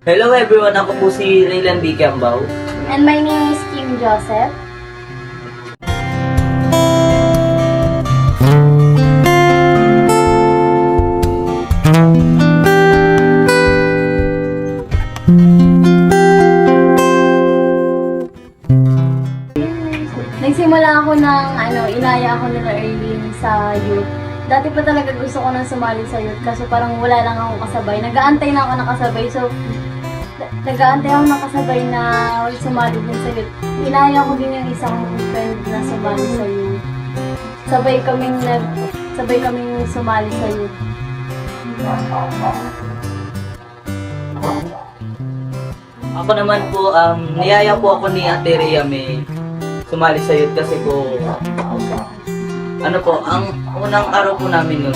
Hello everyone, ako po si Raylan B. Cambaw. And my name is Kim Joseph. Nagsimula ako ng inaya ako nila Erlyn sa youth. Dati pa talaga gusto ko nang sumali sa youth kasi parang wala lang akong kasabay. Nag-aantay na ako nakasabay. So, nag-aantay ako nakasabay na sumali din sa youth. Inaya ko din yung isang friend na sumali sa youth. Sabay kaming sumali sa youth. Ako naman po, niyaya po ako ni Ate Rhea May sumali sa youth kasi po, ang unang araw po namin nun,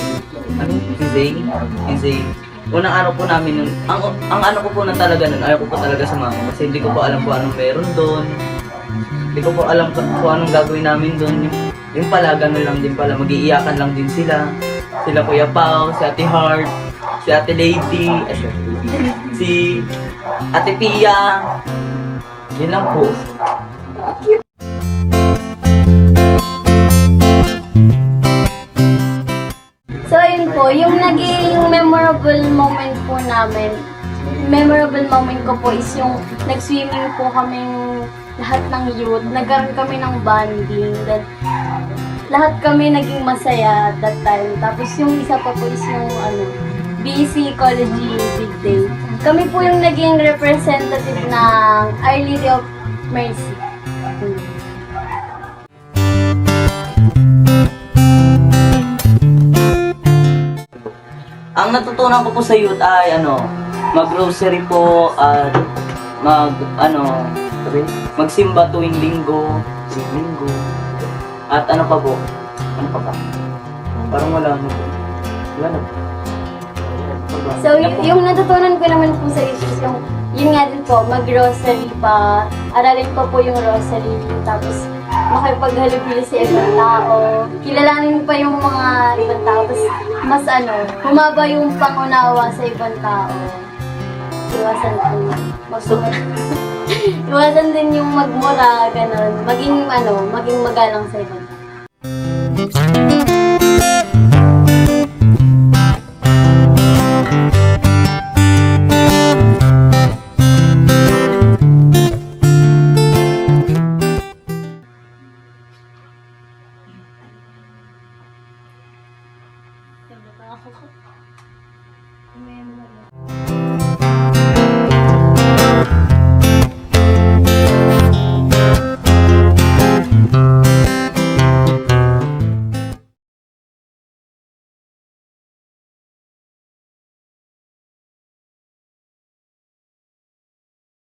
si Zay, unang araw po namin nun, ang ano ko po na talaga nun, ayaw ko po talaga sumama kasi hindi ko po alam kung anong meron doon, hindi ko po alam kung anong gagawin namin doon, yung pala, gano'n lang din pala, mag-iiyakan lang din sila Kuya Pao, si Ate Heart, si Ate Lady, si Ate Pia, yun lang po. So, ayun po, yung naging memorable moment ko po is yung nag-swimming po kaming lahat ng youth. Nagkaroon kami ng bonding. Then, lahat kami naging masaya at that time. Tapos yung isa pa po is yung BC Ecology Big Day. Kami po yung naging representative ng Our Lady of Mercy. Ang natutunan ko po sa youth ay mag-grocery po at magsimba tuwing linggo. At ano pa po? Ano pa ba? Parang wala na po. Wala na po. So, yung natutunan ko naman po sa issues, yun nga din po, mag-grocery pa, aralin pa po yung rosary, tapos makipaghalubili sa ibang tao, kilalanin pa yung mga ibang tao, tapos mas humaba yung pangunawa sa ibang tao. Iwasan po. Iwasan din yung magmura, ganun. Maging magalang sa ibang